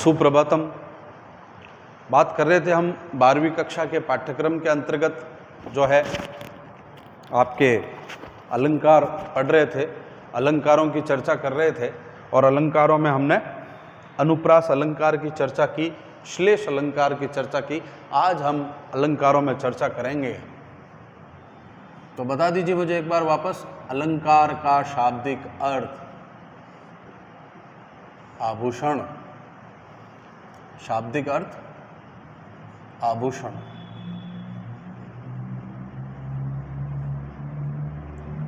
सुप्रभातम। बात कर रहे थे हम 12वीं कक्षा के पाठ्यक्रम के अंतर्गत जो है आपके अलंकार पढ़ रहे थे, अलंकारों की चर्चा कर रहे थे और अलंकारों में हमने अनुप्रास अलंकार की चर्चा की, श्लेष अलंकार की चर्चा की। आज हम अलंकारों में चर्चा करेंगे। तो बता दीजिए मुझे एक बार वापस, अलंकार का शाब्दिक अर्थ आभूषण। शाब्दिक अर्थ आभूषण।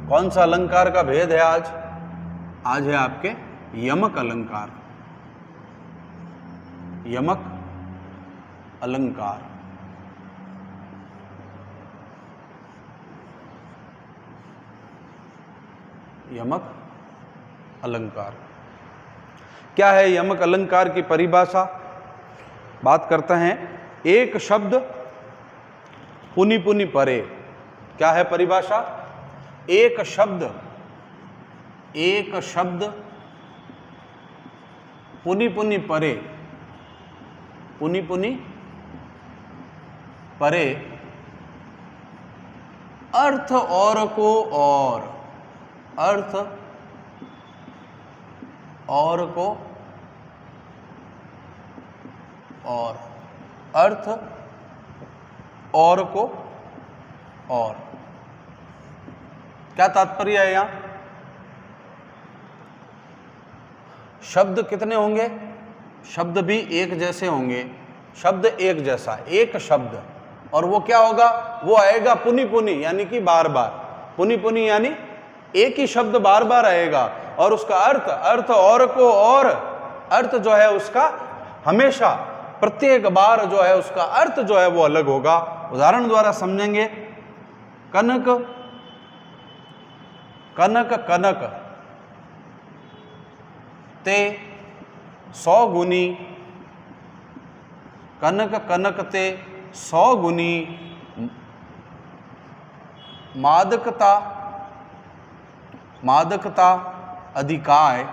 कौन सा अलंकार का भेद है आज? आज है आपके यमक अलंकार। यमक अलंकार। यमक अलंकार क्या है? यमक अलंकार की परिभाषा बात करते हैं। एक शब्द पुनि पुनि परे। क्या है परिभाषा? एक शब्द पुनि पुनि परे, पुनि पुनि परे, अर्थ और को और, अर्थ और को और, अर्थ और को और। क्या तात्पर्य है यहां? शब्द कितने होंगे? शब्द भी एक जैसे होंगे। शब्द एक जैसा, एक शब्द, और वो क्या होगा? वो आएगा पुनि पुनि, यानी कि बार बार। पुनि पुनि यानी एक ही शब्द बार बार आएगा और उसका अर्थ, अर्थ और को और, अर्थ जो है उसका हमेशा प्रत्येक बार जो है उसका अर्थ जो है वो अलग होगा। उदाहरण द्वारा समझेंगे। कनक कनक कनक ते 100 गुनी, कनक कनक ते 100 गुनी मादकता, मादकता अधिकाय,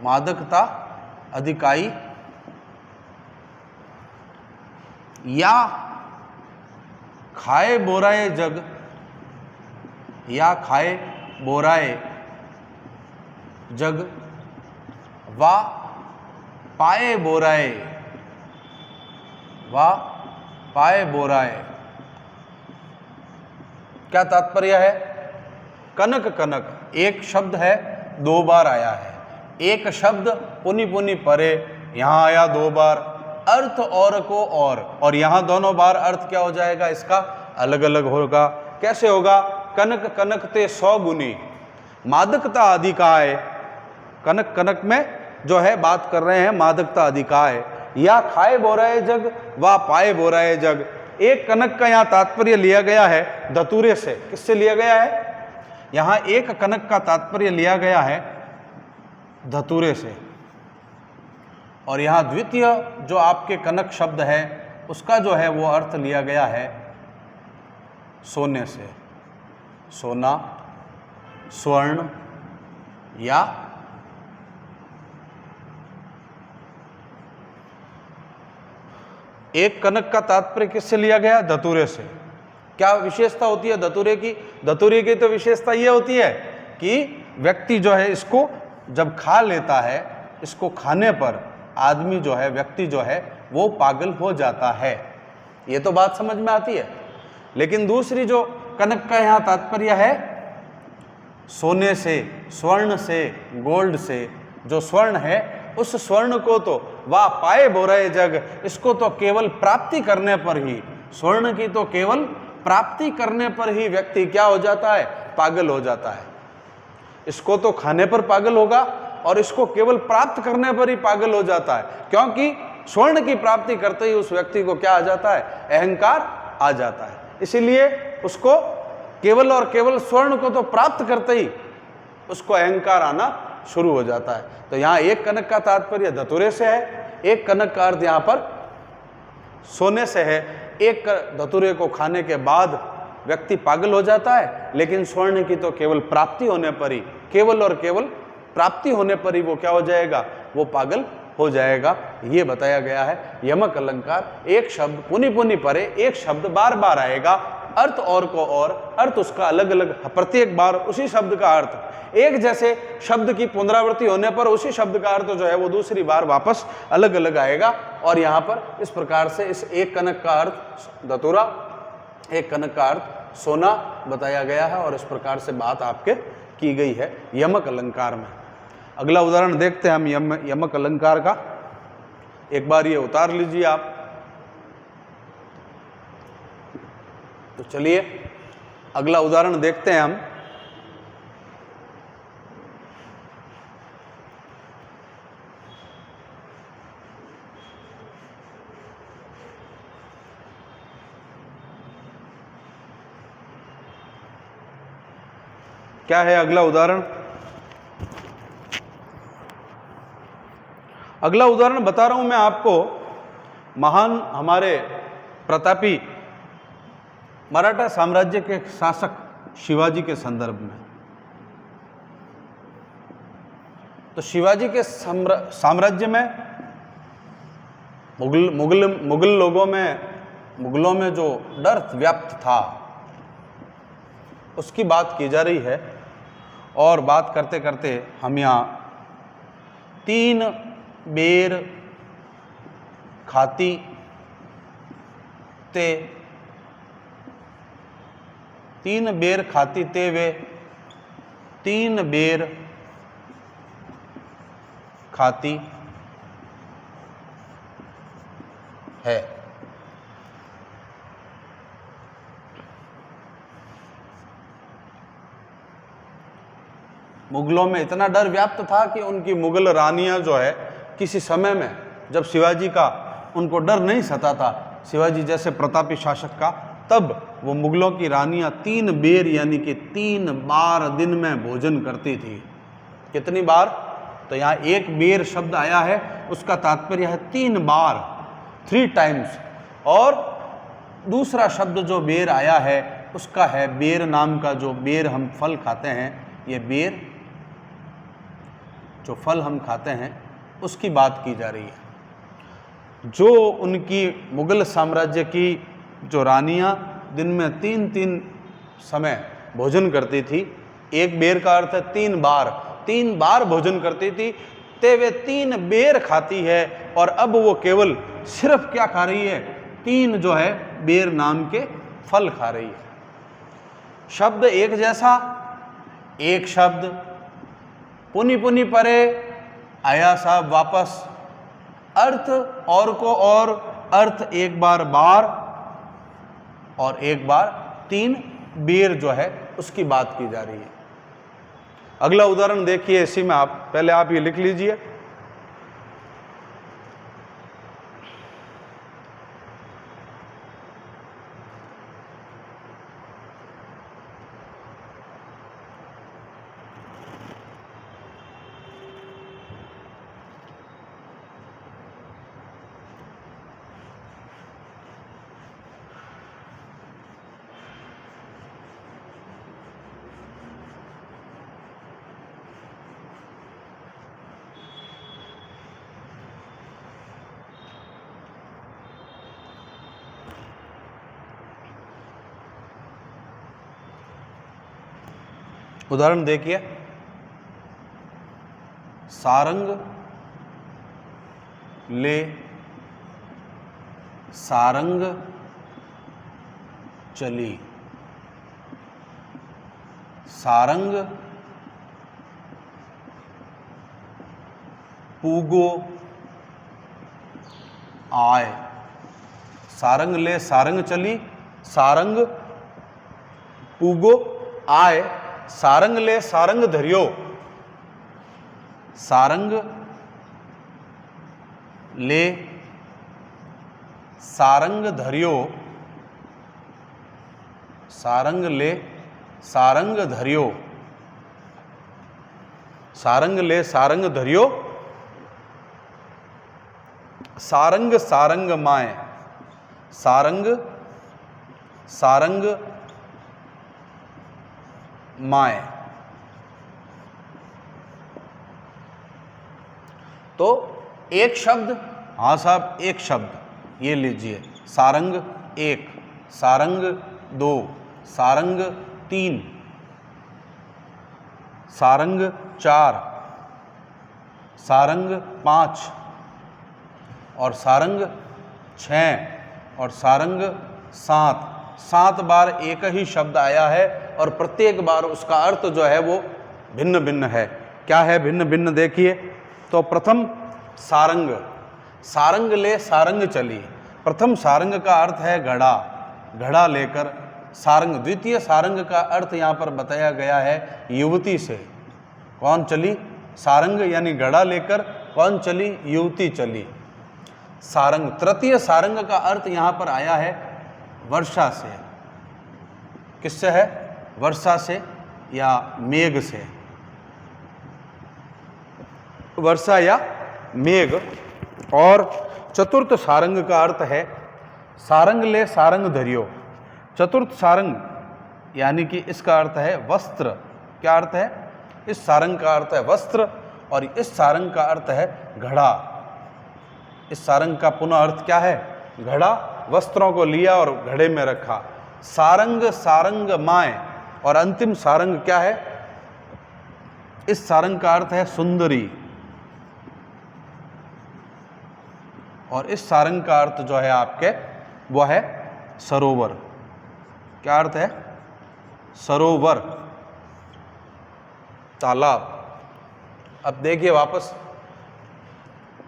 मादकता अधिकाई, या खाए बोराए जग, या खाए बोराए जग, वा पाए बोराए, वा पाए बोराए। क्या तात्पर्य है? कनक कनक एक शब्द है, 2 बार आया है। एक शब्द पुनि पुनि परे, यहां आया 2 बार। अर्थ और को और यहां दोनों बार अर्थ क्या हो जाएगा? इसका अलग अलग होगा। कैसे होगा? कनक कनक ते 100 गुनी मादकता अधिकाय। कनक कनक में जो है बात कर रहे हैं मादकता अधिकाय। या खाए बोराए जग, वा पाए बोराए जग। एक कनक का यहां तात्पर्य लिया गया है धतूरे से। किससे लिया गया है? यहां एक कनक का तात्पर्य लिया गया है धतूरे से, और यहां द्वितीय जो आपके कनक शब्द है उसका जो है वो अर्थ लिया गया है सोने से। सोना, स्वर्ण, या एक कनक का तात्पर्य किससे लिया गया? धतूरे से। क्या विशेषता होती है धतूरे की? धतूरे की तो विशेषता ये होती है कि व्यक्ति जो है इसको जब खा लेता है, इसको खाने पर आदमी जो है, व्यक्ति जो है वो पागल हो जाता है। ये तो बात समझ में आती है। लेकिन दूसरी जो कनक का यहाँ तात्पर्य है सोने से, स्वर्ण से, गोल्ड से। जो स्वर्ण है उस स्वर्ण को तो वाह पाए बोराए जग, इसको तो केवल प्राप्ति करने पर ही, स्वर्ण की तो केवल प्राप्ति करने पर ही व्यक्ति क्या हो जाता है? पागल हो जाता है। इसको तो खाने पर पागल होगा और इसको केवल प्राप्त करने पर ही पागल हो जाता है, क्योंकि स्वर्ण की प्राप्ति करते ही उस व्यक्ति को क्या आ जाता है? अहंकार आ जाता है। इसीलिए उसको केवल और केवल स्वर्ण को तो प्राप्त करते ही उसको अहंकार आना शुरू हो जाता है। तो यहाँ एक कनक का तात्पर्य धतूरे से है, एक कनक का अर्थ यहाँ पर सोने से है। एक धतूरे को खाने के बाद व्यक्ति पागल हो जाता है, लेकिन स्वर्ण की तो केवल प्राप्ति होने पर ही, केवल और केवल प्राप्ति होने पर ही वो क्या हो जाएगा, वो पागल हो जाएगा। ये बताया गया है यमक अलंकार। एक शब्द पुनि पुनि परे, एक शब्द बार बार आएगा, अर्थ और को और, अर्थ उसका अलग अलग, प्रत्येक बार उसी शब्द का अर्थ, एक जैसे शब्द की पुनरावृत्ति होने पर उसी शब्द का अर्थ जो है वो दूसरी बार वापस अलग अलग आएगा। और यहाँ पर इस प्रकार से इस एक कनक का अर्थ धतूरा, एक कनक का अर्थ सोना बताया गया है और इस प्रकार से बात आपके की गई है यमक अलंकार में। अगला उदाहरण देखते हैं हम यमक अलंकार का। एक बार ये उतार लीजिए आप। तो चलिए अगला उदाहरण देखते हैं हम। क्या है अगला उदाहरण? अगला उदाहरण बता रहा हूं मैं आपको महान हमारे प्रतापी मराठा साम्राज्य के शासक शिवाजी के संदर्भ में। तो शिवाजी के साम्राज्य में मुगलों में जो डर व्याप्त था उसकी बात की जा रही है। और बात करते करते हम यहाँ 3 बेर खाती ते 3 बेर खाती ते वे 3 बेर खाती है। मुगलों में इतना डर व्याप्त था कि उनकी मुगल रानियां जो है किसी समय में जब शिवाजी का उनको डर नहीं सता था, शिवाजी जैसे प्रतापी शासक का, तब वो मुगलों की रानियां 3 बेर यानी कि 3 बार दिन में भोजन करती थी। कितनी बार? तो यहाँ एक बेर शब्द आया है, उसका तात्पर्य है 3 बार, 3 टाइम्स। और दूसरा शब्द जो बेर आया है उसका है बेर नाम का, जो बेर हम फल खाते हैं, ये बेर जो फल हम खाते हैं उसकी बात की जा रही है। जो उनकी मुगल साम्राज्य की जो रानियां दिन में 3 समय भोजन करती थी, एक बेर का अर्थ है 3 बार भोजन करती थी, ते वे 3 बेर खाती है। और अब वो केवल सिर्फ क्या खा रही है? 3 जो है बेर नाम के फल खा रही है। शब्द एक जैसा, एक शब्द पुनि पुनि परे, आया साहब वापस, अर्थ और को और, अर्थ एक बार बार और एक बार 3 बेर जो है उसकी बात की जा रही है। अगला उदाहरण देखिए, इसी में आप पहले आप ये लिख लीजिए। उदाहरण देखिए, सारंग ले सारंग चली, सारंग पूगो आए। सारंग ले सारंग चली, सारंग पूगो आए, सारंग ले सारंग धरियो, सारंग ले सारंग धरियो, सारंग ले सारंग धरियो, सारंग ले सारंग धरियो, सारंग सारंग माए, सारंग सारंग माए। तो एक शब्द, हाँ साहब एक शब्द ये लीजिए, सारंग 1, सारंग 2, सारंग 3, सारंग 4, सारंग 5 और सारंग 6 और सारंग 7। 7 बार एक ही शब्द आया है और प्रत्येक बार उसका अर्थ जो है वो भिन्न भिन्न है। क्या है भिन्न भिन्न? देखिए, तो प्रथम सारंग, सारंग ले सारंग चली। प्रथम सारंग का अर्थ है घड़ा, घड़ा लेकर सारंग। द्वितीय सारंग का अर्थ यहाँ पर बताया गया है युवती से। कौन चली? सारंग यानी घड़ा लेकर कौन चली? युवती चली, सारंग। तृतीय सारंग का अर्थ यहाँ पर आया है वर्षा से। किससे है? वर्षा से या मेघ से, वर्षा या मेघ। और चतुर्थ सारंग का अर्थ है सारंग ले सारंग धरियो। चतुर्थ सारंग यानी कि इसका अर्थ है वस्त्र। क्या अर्थ है? इस सारंग का अर्थ है वस्त्र और इस सारंग का अर्थ है घड़ा। इस सारंग का पुनः अर्थ क्या है? घड़ा। वस्त्रों को लिया और घड़े में रखा। सारंग, सारंग माय। और अंतिम सारंग क्या है? इस सारंग का अर्थ है सुंदरी और इस सारंग का अर्थ जो है आपके वो है सरोवर। क्या अर्थ है? सरोवर, तालाब। अब देखिए वापस,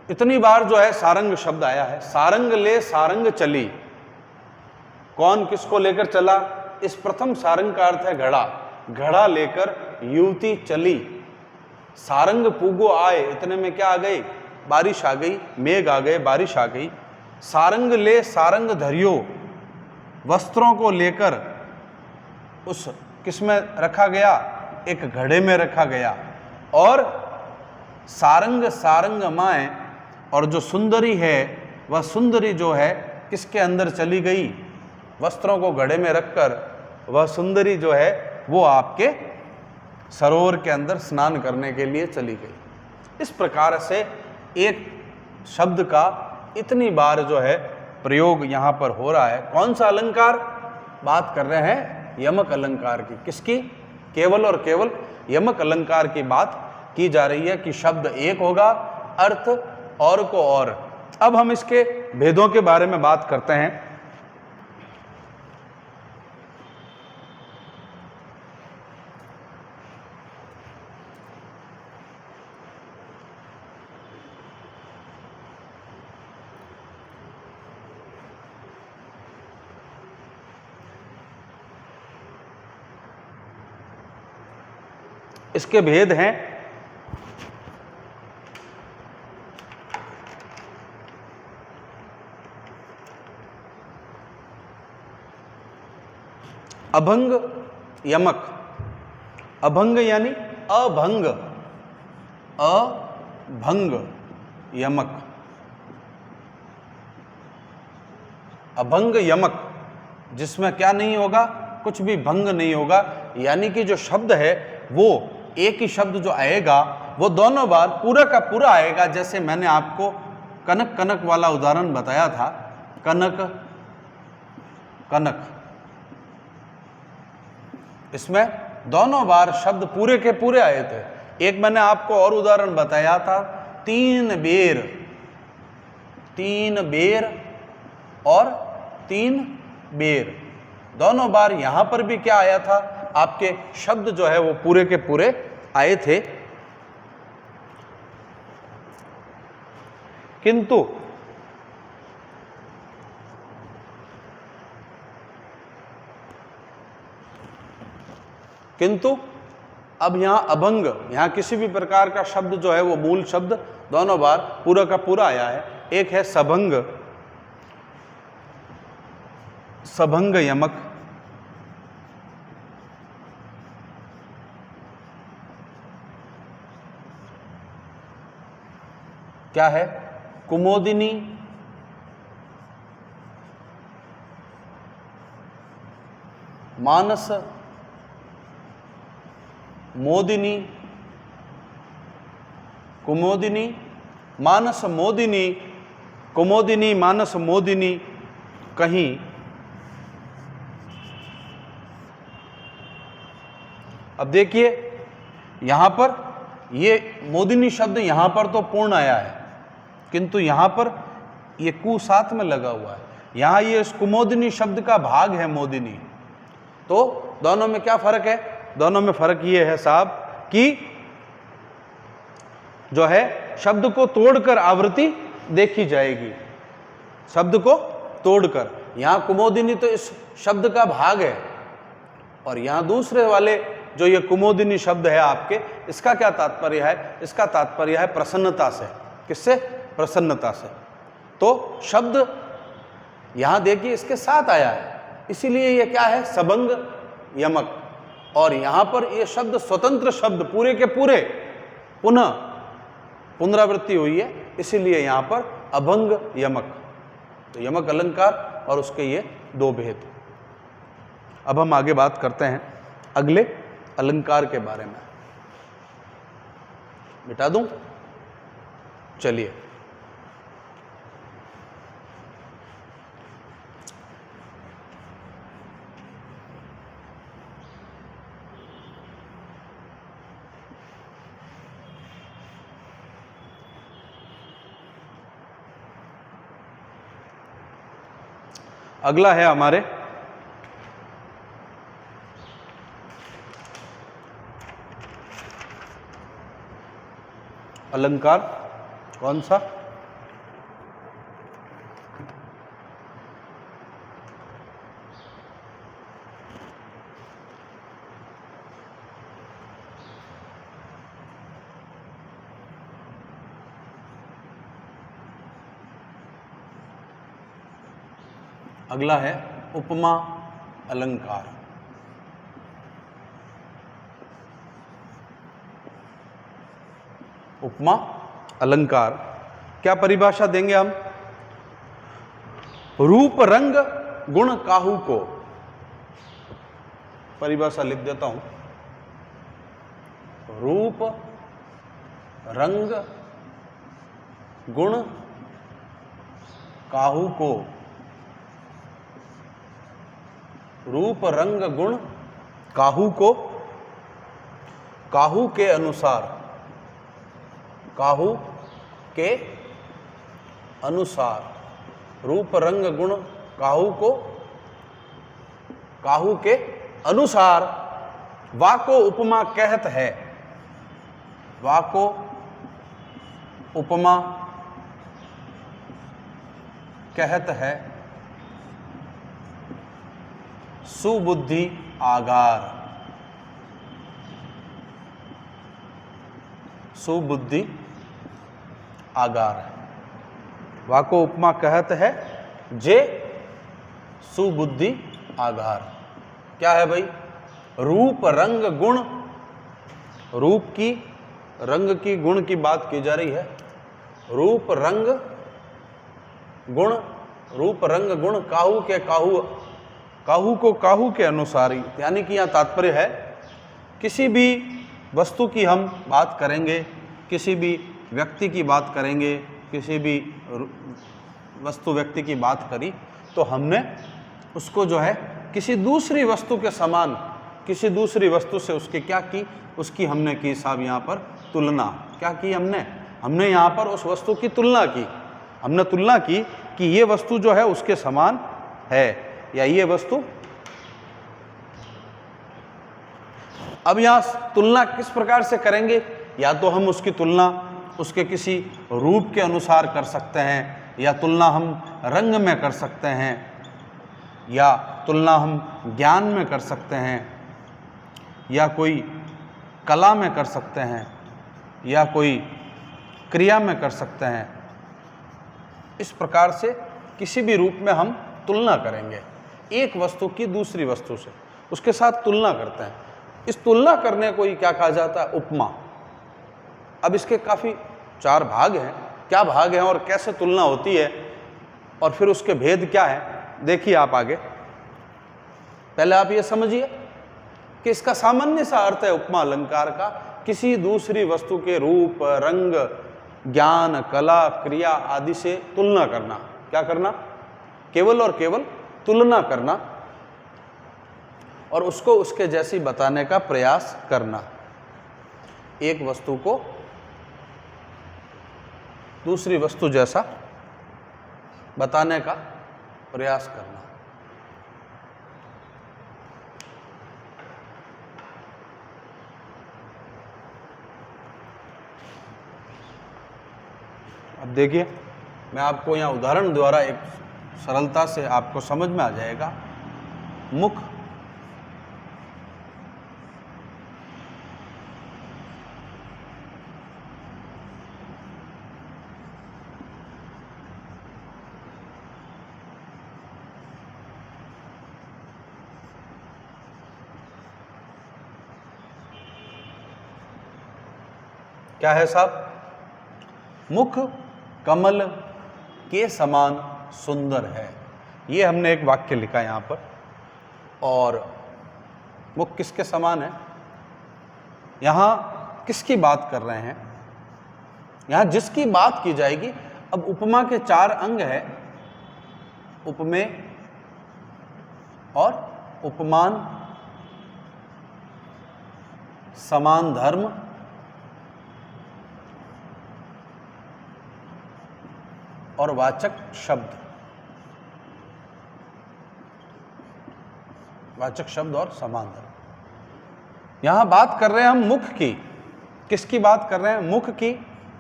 इतनी बार जो है सारंग शब्द आया है। सारंग ले सारंग चली, कौन किसको लेकर चला? इस प्रथम सारंग का अर्थ है घड़ा, घड़ा लेकर युवती चली। सारंग पूगो आए, इतने में क्या आ गई? बारिश आ गई, मेघ आ गए, बारिश आ गई। सारंग ले सारंग धरियो, वस्त्रों को लेकर उस किसमें रखा गया? एक घड़े में रखा गया। और सारंग, सारंग माए, और जो सुंदरी है वह सुंदरी जो है किसके अंदर चली गई? वस्त्रों को घड़े में रखकर वह सुंदरी जो है वो आपके सरोवर के अंदर स्नान करने के लिए चली गई। इस प्रकार से एक शब्द का इतनी बार जो है प्रयोग यहाँ पर हो रहा है। कौन सा अलंकार? बात कर रहे हैं यमक अलंकार की। किसकी? केवल और केवल यमक अलंकार की बात की जा रही है कि शब्द एक होगा, अर्थ और को और। अब हम इसके भेदों के बारे में बात करते हैं। इसके भेद हैं अभंग, यमक। अभंग यानी अभंग, अभंग, यमक। अभंग यमक, जिसमें क्या नहीं होगा? कुछ भी भंग नहीं होगा। यानी कि जो शब्द है वो एक ही शब्द जो आएगा वो दोनों बार पूरा का पूरा आएगा। जैसे मैंने आपको कनक कनक वाला उदाहरण बताया था, कनक कनक, इसमें दोनों बार शब्द पूरे के पूरे आए थे। एक मैंने आपको और उदाहरण बताया था, तीन बेर, तीन बेर और तीन बेर, दोनों बार यहां पर भी क्या आया था? आपके शब्द जो है वो पूरे के पूरे आए थे। किंतु अब यहां अभंग, यहां किसी भी प्रकार का शब्द जो है वो मूल शब्द दोनों बार पूरा का पूरा आया है। एक है सभंग, सभंग यमक, क्या है? कुमोदिनी, मानस, मोदिनी, कुमोदिनी मानस मोदिनी, कुमोदिनी, मानस मोदिनी, कहीं अब देखिए यहां पर ये मोदिनी शब्द यहां पर तो पूर्ण आया है, किंतु यहां पर ये कु साथ में लगा हुआ है। यहां ये इस कुमोदिनी शब्द का भाग है मोदिनी। तो दोनों में क्या फर्क है? दोनों में फर्क ये है साहब कि जो है शब्द को तोड़कर आवृत्ति देखी जाएगी, शब्द को तोड़कर। यहां कुमोदिनी तो इस शब्द का भाग है, और यहां दूसरे वाले जो ये कुमोदिनी शब्द है आपके, इसका क्या तात्पर्य है? इसका तात्पर्य है प्रसन्नता से। किससे? प्रसन्नता से। तो शब्द यहां देखिए इसके साथ आया है, इसीलिए ये क्या है? सबंग यमक। और यहां पर ये शब्द स्वतंत्र शब्द पूरे के पूरे पुनः पुनरावृत्ति हुई है, इसीलिए यहां पर अभंग यमक। तो यमक अलंकार और उसके ये दो भेद। अब हम आगे बात करते हैं अगले अलंकार के बारे में। मिटा दूं? चलिए, अगला है हमारे अलंकार। कौन सा? अगला है उपमा अलंकार। उपमा अलंकार क्या परिभाषा देंगे हम? रूप रंग गुण काहू को, परिभाषा लिख देता हूं। रूप रंग गुण काहू को, रूप रंग गुण काहू को, काहू के अनुसार, काहू के अनुसार, रूप रंग गुण काहू को, काहू के अनुसार वाको उपमा कहत है। वाको उपमा कहत है। सुबुद्धि आगार, सुबुद्धि आगार। वाको उपमा कहत है जे सुबुद्धि आगार। क्या है भाई? रूप रंग गुण, रूप की रंग की गुण की बात की जा रही है। रूप रंग गुण, रूप रंग गुण काहू के काहू, काहू को काहू के अनुसार ही, यानी कि यहां तात्पर्य है किसी भी वस्तु की हम बात करेंगे, किसी भी व्यक्ति की बात करेंगे, किसी भी वस्तु व्यक्ति की बात करी, तो हमने उसको जो है किसी दूसरी वस्तु के समान, किसी दूसरी वस्तु से उसकी क्या की? उसकी हमने की साहब यहाँ पर तुलना। क्या की हमने? हमने यहाँ पर उस वस्तु की तुलना की। हमने तुलना की कि ये वस्तु जो है उसके समान है, या ये वस्तु। अब यहाँ तुलना किस प्रकार से करेंगे? या तो हम उसकी तुलना उसके किसी रूप के अनुसार कर सकते हैं, या तुलना हम रंग में कर सकते हैं, या तुलना हम ज्ञान में कर सकते हैं, या कोई कला में कर सकते हैं, या कोई क्रिया में कर सकते हैं। इस प्रकार से किसी भी रूप में हम तुलना करेंगे एक वस्तु की दूसरी वस्तु से, उसके साथ तुलना करते हैं। इस तुलना करने को ही क्या कहा जाता है? उपमा। अब इसके काफ़ी 4 भाग हैं। क्या भाग हैं और कैसे तुलना होती है, और फिर उसके भेद क्या है, देखिए आप आगे। पहले आप ये समझिए कि इसका सामान्य सा अर्थ है उपमा अलंकार का, किसी दूसरी वस्तु के रूप, रंग ज्ञान, कला, क्रिया आदि से तुलना करना। क्या करना? केवल और केवल तुलना करना और उसको उसके जैसी बताने का प्रयास करना। एक वस्तु को दूसरी वस्तु जैसा बताने का प्रयास करना। अब देखिए, मैं आपको यहाँ उदाहरण द्वारा एक सरलता से आपको समझ में आ जाएगा। मुख क्या है साहब? मुख कमल के समान सुंदर है। ये हमने एक वाक्य लिखा यहां पर। और मुख किसके समान है? यहां किसकी बात कर रहे हैं? यहां जिसकी बात की जाएगी। अब उपमा के 4 अंग हैं, उपमेय और उपमान, समान धर्म और वाचक शब्द। वाचक शब्द और समान धर्म। यहां बात कर रहे हैं हम मुख की। किसकी बात कर रहे हैं? मुख की।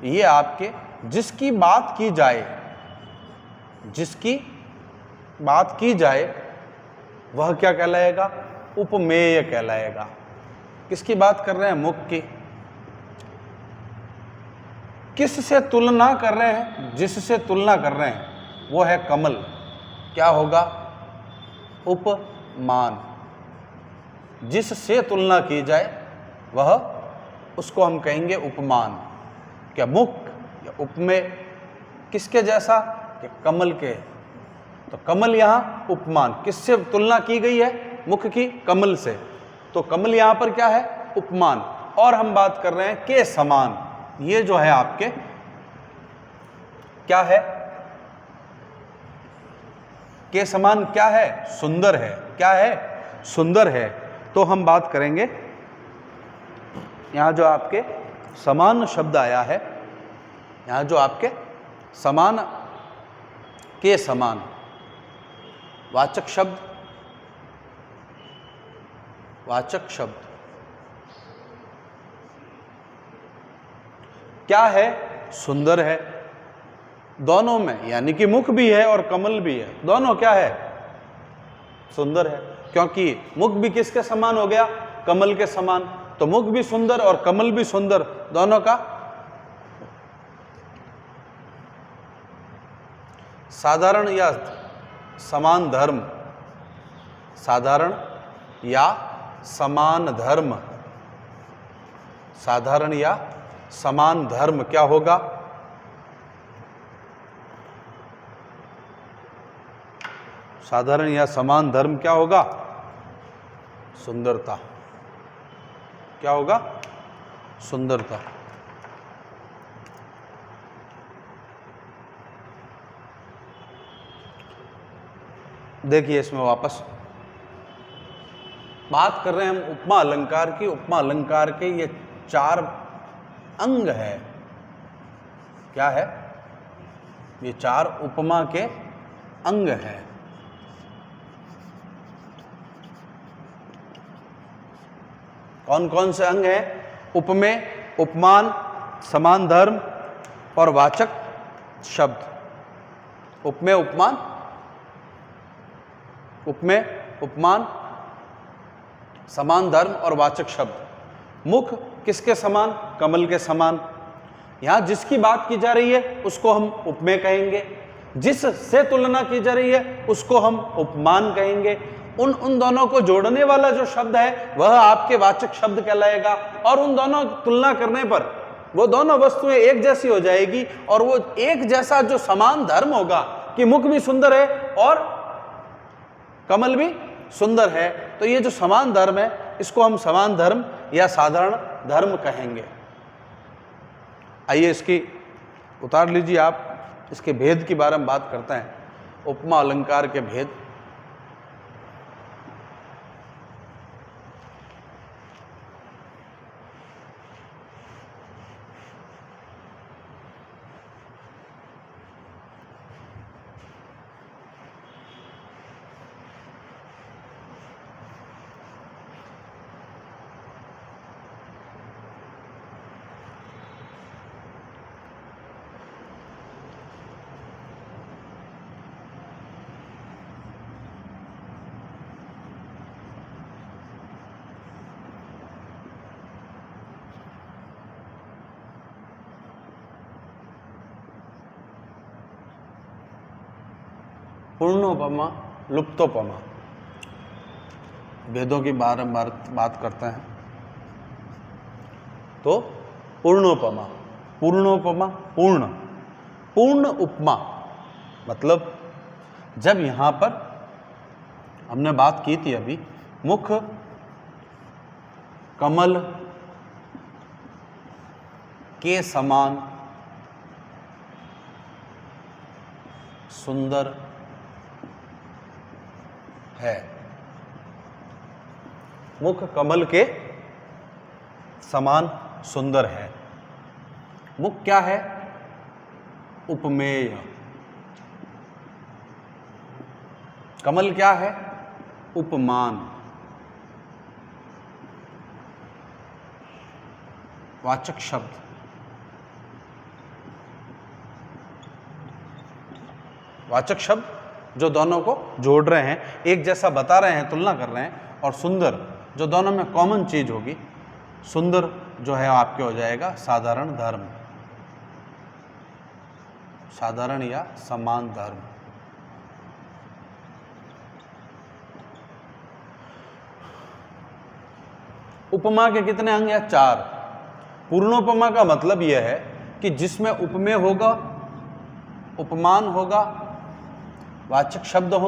ये आपके जिसकी बात की जाए, जिसकी बात की जाए वह क्या कहलाएगा? उपमेय कहलाएगा। किसकी बात कर रहे हैं? मुख की। किससे तुलना कर रहे हैं? जिससे तुलना कर रहे हैं वो है कमल। क्या होगा? उपमान। जिससे तुलना की जाए वह, उसको हम कहेंगे उपमान। क्या मुख या उपमेय किसके जैसा? क्या कमल के। तो कमल यहां उपमान। किससे तुलना की गई है? मुख की कमल से। तो कमल यहां पर क्या है? उपमान। और हम बात कर रहे हैं के समान। ये जो है आपके क्या है? के समान क्या है? सुंदर है। क्या है? सुंदर है। तो हम बात करेंगे, यहां जो आपके समान शब्द आया है, यहां जो आपके समान, के समान, वाचक शब्द, वाचक शब्द क्या है? सुंदर है। दोनों में, यानी कि मुख भी है और कमल भी है, दोनों क्या है? सुंदर है। क्योंकि मुख भी किसके समान हो गया? कमल के समान। तो मुख भी सुंदर और कमल भी सुंदर, दोनों का साधारण या समान धर्म, साधारण या समान धर्म, साधारण या समान धर्म क्या होगा? साधारण या समान धर्म क्या होगा? सुंदरता। क्या होगा? सुंदरता। देखिए, इसमें वापस बात कर रहे हैं हम उपमा अलंकार की। उपमा अलंकार के ये 4 अंग है। क्या है? ये 4 उपमा के अंग हैं। कौन कौन से अंग हैं? उपमेय, उपमान, समान धर्म और वाचक शब्द। उपमेय, उपमान, उपमेय, उपमान, समान धर्म और वाचक शब्द। मुख किसके समान? कमल के समान। यहां जिसकी बात की जा रही है उसको हम उपमेय कहेंगे, जिससे तुलना की जा रही है उसको हम उपमान कहेंगे। उन दोनों को जोड़ने वाला जो शब्द है वह आपके वाचक शब्द कहलाएगा। और उन दोनों तुलना करने पर वो दोनों वस्तुएं एक जैसी हो जाएगी और वो एक जैसा जो समान धर्म होगा कि मुख भी सुंदर है और कमल भी सुंदर है। तो ये जो समान धर्म है इसको हम समान धर्म या साधारण धर्म कहेंगे। आइए इसकी उतार लीजिए आप। इसके भेद के बारे में बात करते हैं, उपमा अलंकार के भेद। पूर्णोपमा, लुप्तोपमा, भेदों की बारंबार बात करते हैं। तो पूर्णोपमा, पूर्णोपमा, पूर्ण उपमा, मतलब जब यहां पर हमने बात की थी अभी, मुख कमल के समान सुंदर है। मुख कमल के समान सुंदर है। मुख क्या है? उपमेय। कमल क्या है? उपमान। वाचक शब्द। वाचक शब्द जो दोनों को जोड़ रहे हैं, एक जैसा बता रहे हैं, तुलना कर रहे हैं। और सुंदर जो दोनों में कॉमन चीज होगी। सुंदर जो है आपके हो जाएगा साधारण धर्म, साधारण या समान धर्म। उपमा के कितने अंग हैं? 4। पूर्णोपमा का मतलब यह है कि जिसमें उपमेय होगा, उपमान होगा, वाचक शब्द होंगे,